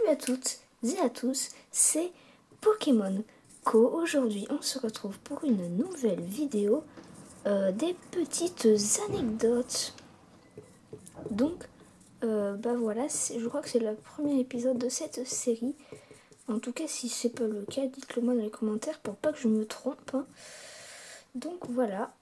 Salut à toutes et à tous, c'est Pokémon Co. Aujourd'hui, on se retrouve pour une nouvelle vidéo des petites anecdotes. Donc, voilà, je crois que c'est le premier épisode de cette série. En tout cas, si c'est pas le cas, dites-le moi dans les commentaires pour pas que je me trompe. Hein. Donc voilà.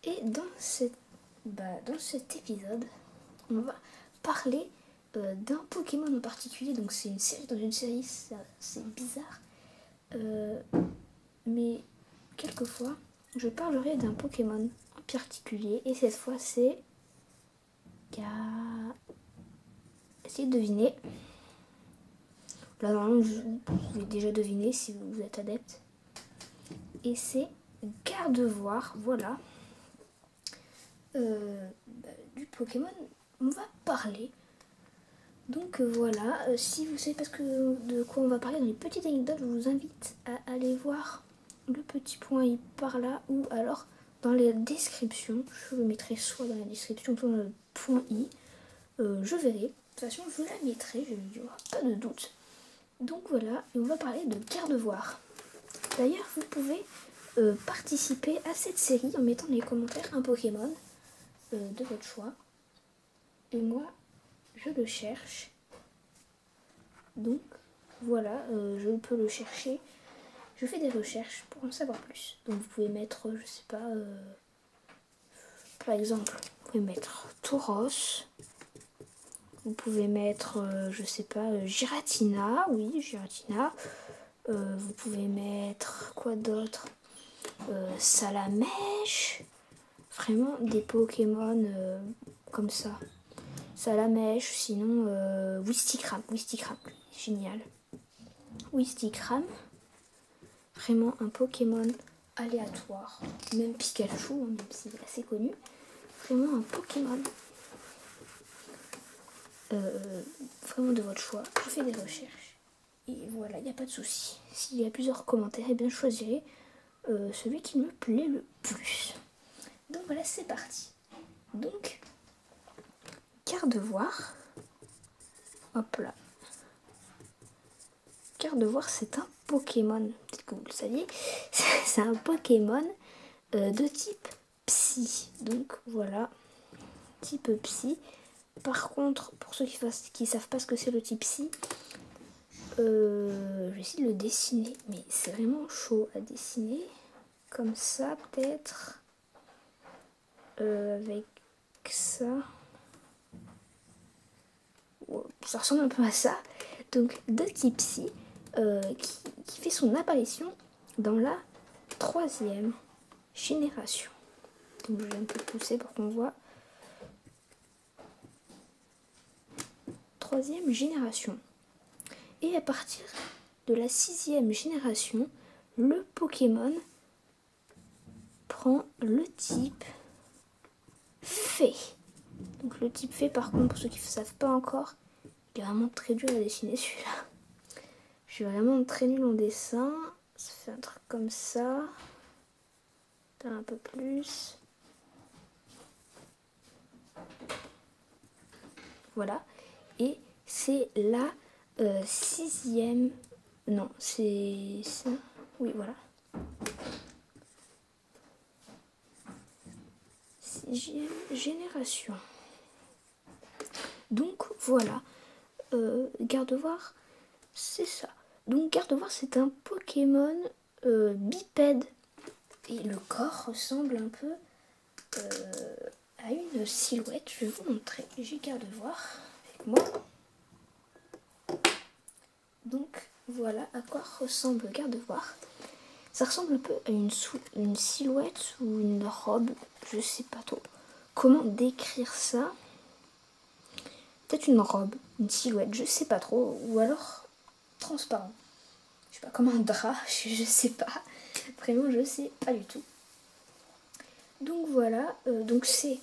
Et dans cet épisode, on va parler d'un Pokémon en particulier. Donc c'est une série dans une série, c'est bizarre. Mais quelquefois, je parlerai d'un Pokémon en particulier. Et cette fois, c'est... Essayez de deviner. Là, normalement, vous avez déjà deviné si vous êtes adepte. Et c'est Gardevoir, voilà. Du Pokémon, on va parler. Donc voilà, si vous savez pas de quoi on va parler dans les petites anecdotes, je vous invite à aller voir le petit point i par là ou alors dans les descriptions. Je le mettrai soit dans la description, soit dans le point i. Je verrai. De toute façon, je la mettrai, il n'y aura pas de doute. Donc voilà, et on va parler de Gardevoir. D'ailleurs, vous pouvez participer à cette série en mettant dans les commentaires un Pokémon de votre choix. Et moi, je le cherche. Donc voilà, je peux le chercher. Je fais des recherches pour en savoir plus. Donc vous pouvez mettre, je sais pas, par exemple, vous pouvez mettre Tauros. Vous pouvez mettre, je sais pas, Giratina. Oui, Giratina. Vous pouvez mettre quoi d'autre, Salamèche. Vraiment des Pokémon comme ça. Salamèche, sinon Wistikram. Wistikram, génial. Wistikram, vraiment un Pokémon aléatoire. Même Pikachu, hein, même s'il est assez connu. Vraiment un Pokémon vraiment de votre choix. Je fais des recherches. Et voilà, il n'y a pas de souci. S'il y a plusieurs commentaires, eh bien, je choisirai celui qui me plaît le plus. Donc voilà, c'est parti. Donc, Gardevoir. Hop là. Gardevoir, c'est un Pokémon. Peut-être que vous le saviez. C'est un Pokémon de type Psy. Donc voilà, type Psy. Par contre, pour ceux qui savent pas ce que c'est le type Psy, je vais essayer de le dessiner. Mais c'est vraiment chaud à dessiner. Comme ça, peut-être. Avec ça. Ça ressemble un peu à ça. Donc, de type Psy, qui fait son apparition dans la 3e génération. Donc, je vais un peu pousser pour qu'on voit. 3e génération. Et à partir de la 6e génération, le Pokémon prend le type Fée. Donc le type Fée, par contre, pour ceux qui ne savent pas encore, il est vraiment très dur à dessiner celui-là. Je suis vraiment très nulle en dessin. Ça fait un truc comme ça. Un peu plus. Voilà. Et c'est la 6e... Non, c'est ça. Oui, voilà. 6e génération. Donc voilà, Gardevoir, c'est ça. Donc Gardevoir, c'est un Pokémon bipède. Et le corps ressemble un peu à une silhouette. Je vais vous montrer. J'ai Gardevoir avec moi. Donc voilà à quoi ressemble Gardevoir. Ça ressemble un peu à une silhouette ou une robe. Je sais pas trop comment décrire ça. Peut-être une robe, une silhouette, je sais pas trop. Ou alors transparent. Je sais pas, comme un drap, je sais pas. Vraiment, je sais pas du tout. Donc voilà, donc c'est,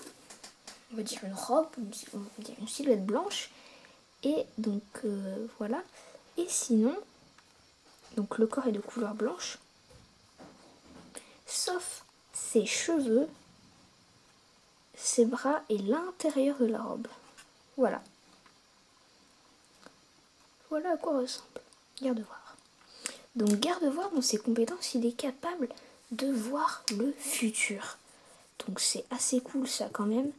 on va dire une robe, on va dire une silhouette blanche. Et donc voilà. Et sinon, donc le corps est de couleur blanche. Sauf ses cheveux, ses bras et l'intérieur de la robe. Voilà. voilà à quoi ressemble Gardevoir. Donc Gardevoir, dans ses compétences, il est capable de voir le futur. Donc c'est assez cool ça quand même.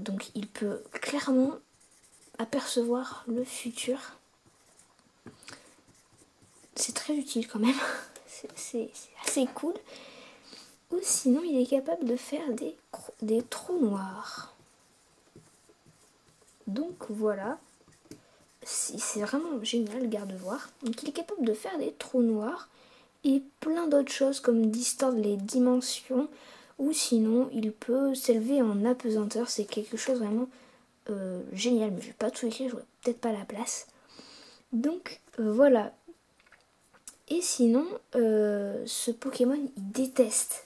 Donc il peut clairement apercevoir le futur. C'est très utile quand même. C'est assez cool. Ou sinon il est capable de faire des trous noirs. Donc voilà. C'est vraiment génial Gardevoir. Donc il est capable de faire des trous noirs et plein d'autres choses comme distordre les dimensions. Ou sinon il peut s'élever en apesanteur. C'est quelque chose vraiment génial. Mais je vais pas tout écrire, j'aurais peut-être pas la place. Donc voilà. Et sinon, ce Pokémon, il déteste.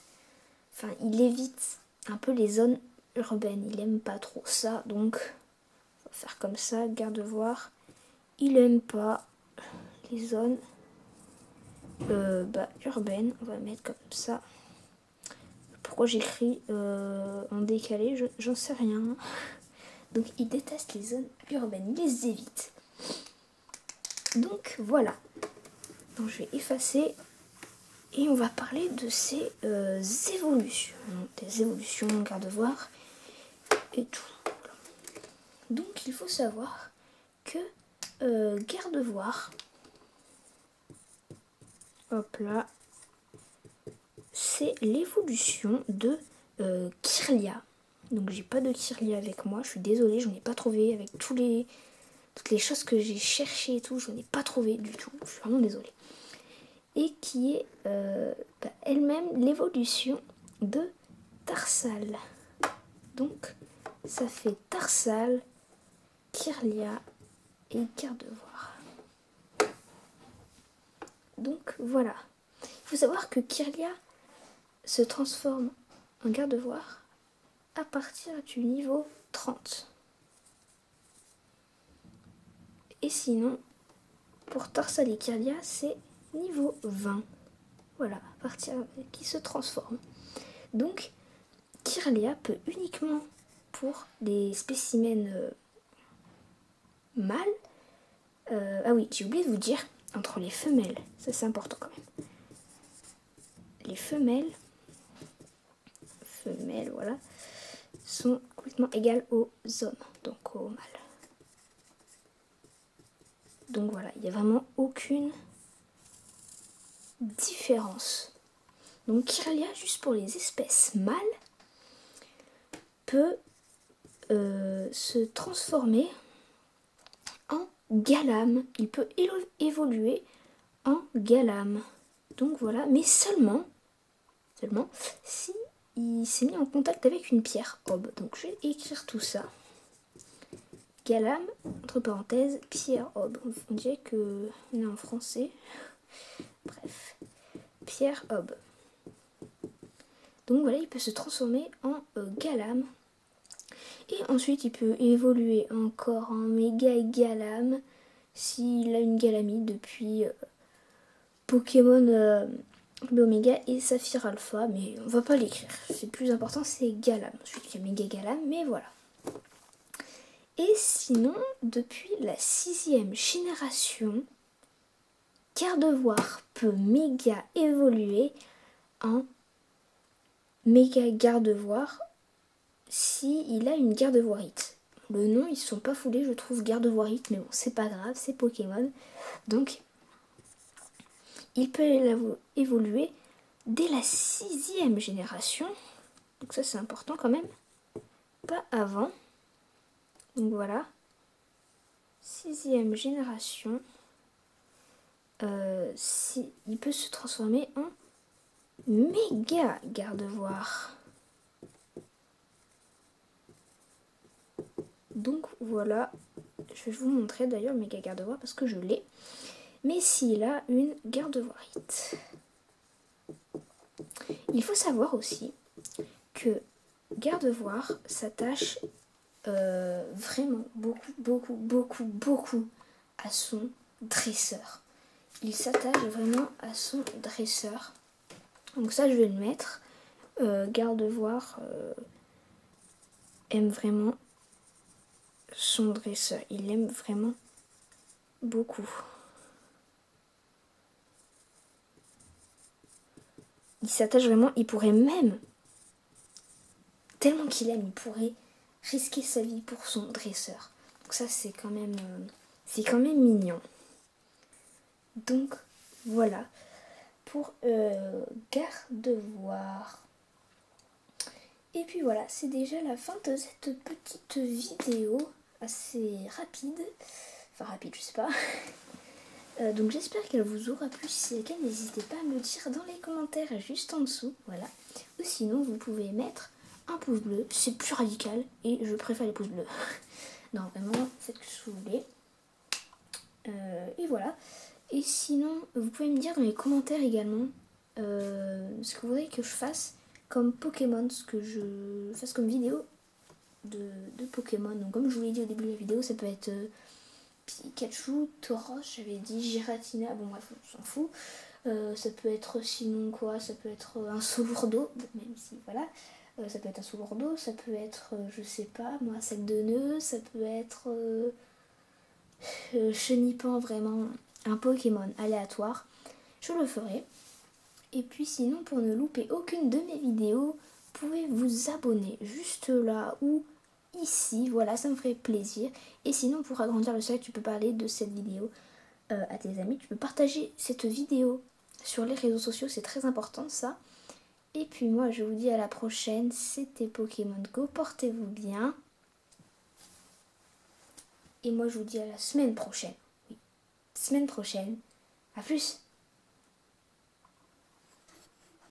Enfin, il évite un peu les zones urbaines. Il aime pas trop ça. Donc, on va faire comme ça, Gardevoir. Il aime pas les zones urbaines. On va mettre comme ça. Pourquoi j'écris en décalé, j'en sais rien. Donc, il déteste les zones urbaines. Il les évite. Donc, voilà. Donc, je vais effacer. Et on va parler de ces évolutions. Des évolutions, Gardevoir et tout. Donc il faut savoir que Gardevoir, hop là, c'est l'évolution de Kirlia. Donc j'ai pas de Kirlia avec moi, je suis désolée, je n'en ai pas trouvé avec toutes les choses que j'ai cherchées et tout, je n'en ai pas trouvé du tout, je suis vraiment désolée. Et qui est elle-même l'évolution de Tarsal. Donc ça fait Tarsal, Kirlia et Gardevoir. Donc voilà. Il faut savoir que Kirlia se transforme en Gardevoir à partir du niveau 30. Et sinon, pour Tarsal et Kirlia, c'est niveau 20. Voilà, à partir qui se transforme. Donc, Kirlia peut uniquement, pour les spécimens mâles, ah oui, j'ai oublié de vous dire, entre les femelles, ça c'est important quand même. Les femelles, voilà, sont complètement égales aux hommes, donc aux mâles. Donc voilà, il n'y a vraiment aucune différence. Donc Kirlia, juste pour les espèces mâles, peut se transformer en Galame. Il peut évoluer en Galame. Donc voilà, mais seulement si il s'est mis en contact avec une pierre Ob. Donc je vais écrire tout ça. Galame, entre parenthèses, pierre Ob. On dirait que on est en français. Bref, pierre Ob. Donc voilà, il peut se transformer en Galame. Et ensuite, il peut évoluer encore en méga Galame s'il a une Galamie depuis Pokémon Oméga et Saphir Alpha. Mais on va pas l'écrire. C'est plus important, c'est Galame. Ensuite, il y a méga Galame, mais voilà. Et sinon, depuis la 6e génération, Gardevoir peut méga évoluer en méga Gardevoir s'il a une Gardevoirite. Le nom, ils ne sont pas foulés, je trouve, Gardevoirite, mais bon, c'est pas grave, c'est Pokémon. Donc, il peut évoluer dès la 6e génération. Donc ça, c'est important quand même. Pas avant. Donc voilà. 6e génération. Il peut se transformer en méga Gardevoir. Donc voilà, je vais vous montrer d'ailleurs méga Gardevoir parce que je l'ai. Mais s'il a une Gardevoirite. Il faut savoir aussi que Gardevoir s'attache vraiment beaucoup à son dresseur. Il s'attache vraiment à son dresseur. Donc ça, je vais le mettre. Gardevoir aime vraiment son dresseur. Il aime vraiment beaucoup. Il s'attache vraiment, il pourrait même, tellement qu'il aime, il pourrait risquer sa vie pour son dresseur. Donc ça c'est quand même mignon. Donc voilà pour Gardevoir. Et puis voilà, c'est déjà la fin de cette petite vidéo assez rapide. Enfin rapide, je sais pas. Donc j'espère qu'elle vous aura plu. Si c'est le cas, n'hésitez pas à me le dire dans les commentaires juste en dessous. Voilà. Ou sinon, vous pouvez mettre un pouce bleu. C'est plus radical et je préfère les pouces bleus. Non, vraiment, faites ce que vous voulez. Et voilà. Et sinon, vous pouvez me dire dans les commentaires également ce que vous voudrez que je fasse comme Pokémon, ce que je fasse comme vidéo de Pokémon. Donc comme je vous l'ai dit au début de la vidéo, ça peut être Pikachu, Tauros, j'avais dit Giratina, bon bref, on s'en fout. Ça peut être sinon quoi, ça peut être un Solourdo, même si voilà. Ça peut être un Solourdo, ça peut être, je sais pas, moi, un sac de nœuds, ça peut être Chenipan, vraiment un Pokémon aléatoire. Je le ferai. Et puis sinon, pour ne louper aucune de mes vidéos, vous pouvez vous abonner juste là ou ici. Voilà, ça me ferait plaisir. Et sinon, pour agrandir le cercle, tu peux parler de cette vidéo à tes amis. Tu peux partager cette vidéo sur les réseaux sociaux, c'est très important ça. Et puis moi, je vous dis à la prochaine. C'était Pokémon Go. Portez-vous bien. Et moi, je vous dis à la semaine prochaine. Oui, semaine prochaine. À plus!